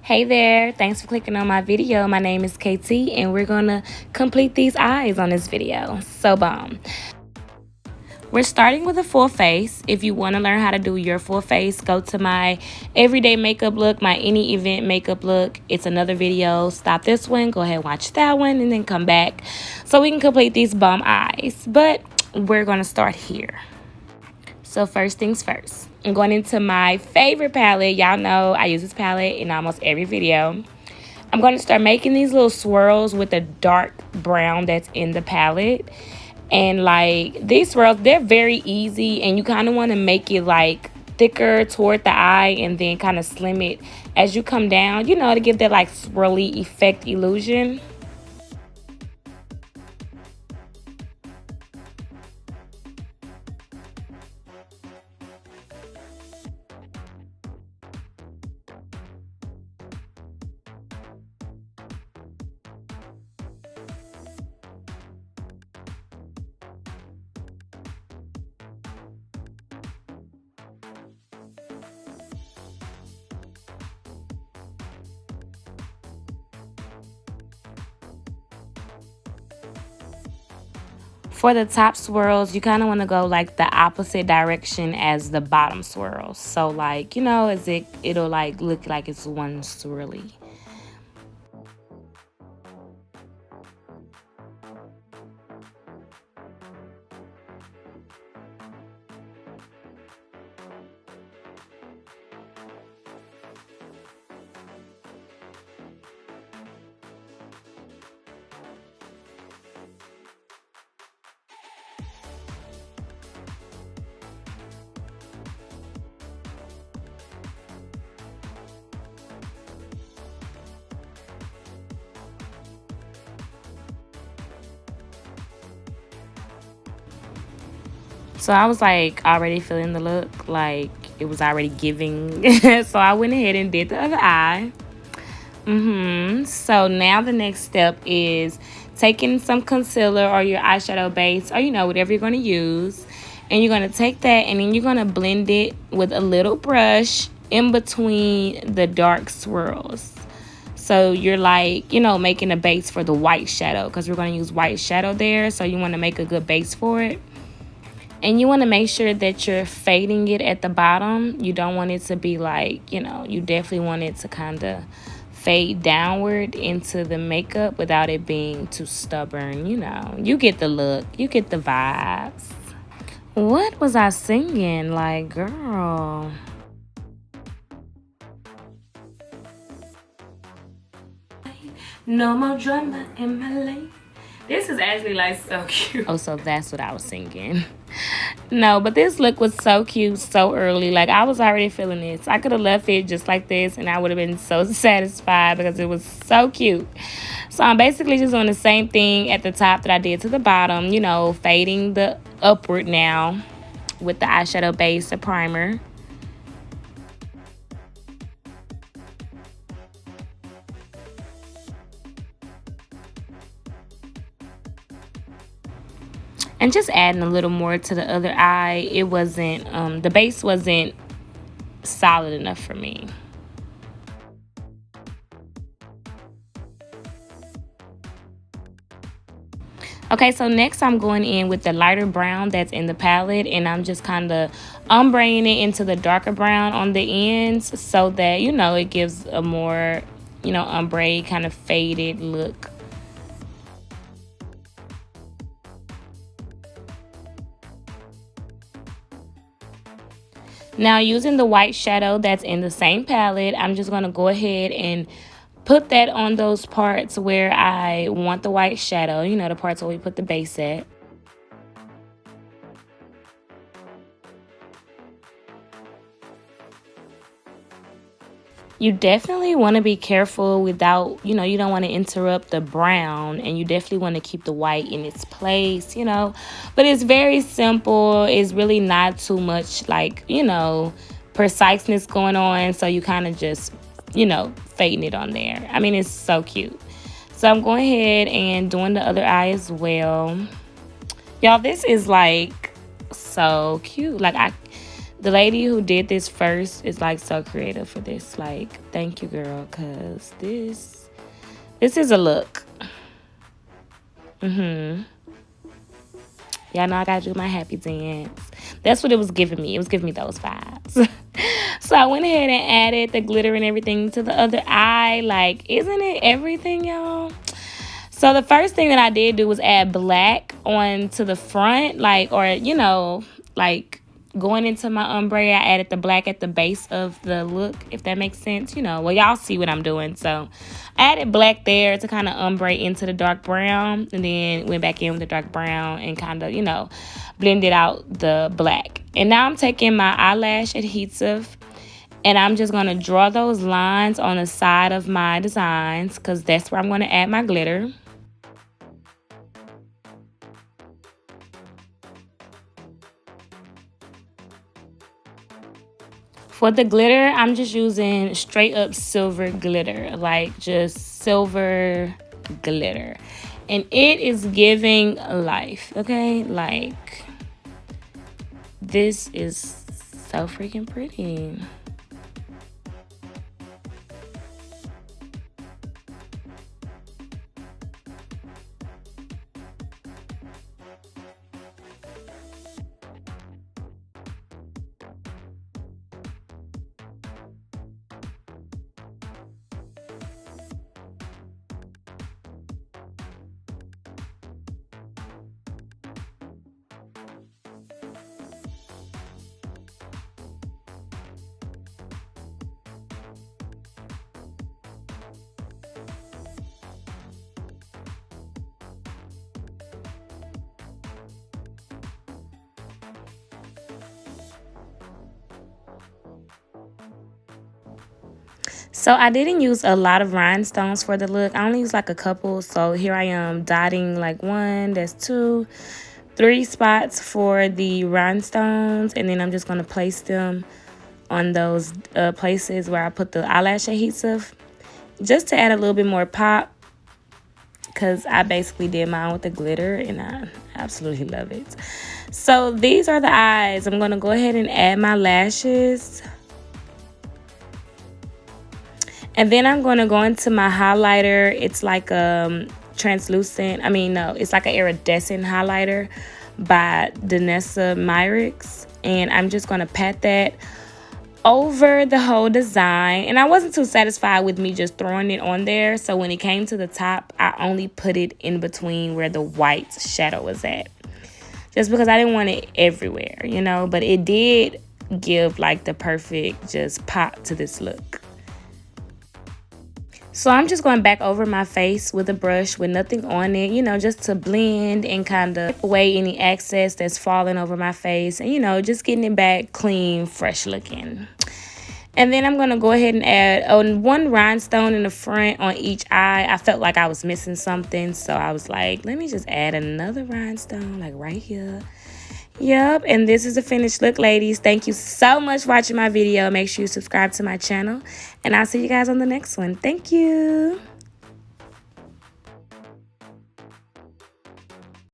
Hey there, thanks for clicking on my video. My name is KT and we're gonna complete these eyes on this video. So bomb. We're starting with a full face. If you want to learn how to do your full face, go to my everyday makeup look, my any event makeup look. It's another video. Stop this one, go ahead and watch that one, and then come back so we can complete these bomb eyes. But we're gonna start here. So first things first, I'm going into my favorite palette. Y'all know I use this palette in almost every video. I'm going to start making these little swirls with the dark brown that's in the palette. And like these swirls, they're very easy, and you kind of want to make it like thicker toward the eye and then kind of slim it as you come down, you know, to give that like swirly effect illusion. For the top swirls, you kind of want to go like the opposite direction as the bottom swirls. So like, you know, as it'll like look like it's one swirly. So I was like already feeling the look, like it was already giving. So I went ahead and did the other eye. So now the next step is taking some concealer or your eyeshadow base, or you know, whatever you're going to use. And you're going to take that and then you're going to blend it with a little brush in between the dark swirls. So you're like, you know, making a base for the white shadow, because we're going to use white shadow there. So you want to make a good base for it. And you want to make sure that you're fading it at the bottom. You don't want it to be like, you know, you definitely want it to kind of fade downward into the makeup without it being too stubborn. You know, you get the look, you get the vibes. What was I singing? Like, girl. No more drama in my life. This is actually like so cute. Oh, so that's what I was singing. No, but this look was so cute so early. Like I was already feeling this. I could have left it just like this and I would have been so satisfied because it was so cute. So I'm basically just doing the same thing at the top that I did to the bottom, you know, fading the upward now with the eyeshadow base, the primer. And just adding a little more to the other eye. It wasn't, the base wasn't solid enough for me. Okay, so next I'm going in with the lighter brown that's in the palette, and I'm just kind of ombraying it into the darker brown on the ends so that, you know, it gives a more, you know, ombre kind of faded look. Now using the white shadow that's in the same palette, I'm just going to go ahead and put that on those parts where I want the white shadow, you know, the parts where we put the base at. You definitely want to be careful without, you know, you don't want to interrupt the brown, and you definitely want to keep the white in its place, you know. But it's very simple. It's really not too much like, you know, preciseness going on. So you kind of just, you know, fading it on there. I mean, it's so cute. So I'm going ahead and doing the other eye as well. Y'all, this is like so cute. Like The lady who did this first is like so creative for this. Like, thank you, girl, because this is a look. Y'all know I gotta do my happy dance. That's what it was giving me. It was giving me those vibes. So I went ahead and added the glitter and everything to the other eye. Like, isn't it everything, y'all? So the first thing that I did do was add black onto the front, like, or, you know, like going into my ombre, I added the black at the base of the look, if that makes sense. You know, well, y'all see what I'm doing. So I added black there to kind of ombre into the dark brown, and then went back in with the dark brown and kind of, you know, blended out the black. And now I'm taking my eyelash adhesive, and I'm just going to draw those lines on the side of my designs, because that's where I'm going to add my glitter. For the glitter, I'm just using straight up silver glitter, like just silver glitter. And it is giving life, okay? Like, this is so freaking pretty. So I didn't use a lot of rhinestones for the look. I only used like a couple. So here I am dotting like 1, that's 2, 3 spots for the rhinestones. And then I'm just going to place them on those places where I put the eyelash adhesive, just to add a little bit more pop, because I basically did mine with the glitter and I absolutely love it. So these are the eyes. I'm going to go ahead and add my lashes. And then I'm going to go into my highlighter. It's like translucent. I mean, no, it's like an iridescent highlighter by Danessa Myricks. And I'm just going to pat that over the whole design. And I wasn't too satisfied with me just throwing it on there. So when it came to the top, I only put it in between where the white shadow was at, just because I didn't want it everywhere, you know. But it did give like the perfect just pop to this look. So I'm just going back over my face with a brush with nothing on it, you know, just to blend and kind of take away any excess that's falling over my face. And, you know, just getting it back clean, fresh looking. And then I'm going to go ahead and add one rhinestone in the front on each eye. I felt like I was missing something. So I was like, let me just add another rhinestone like right here. Yep, and this is the finished look, ladies. Thank you so much for watching my video. Make sure you subscribe to my channel, and I'll see you guys on the next one. Thank you.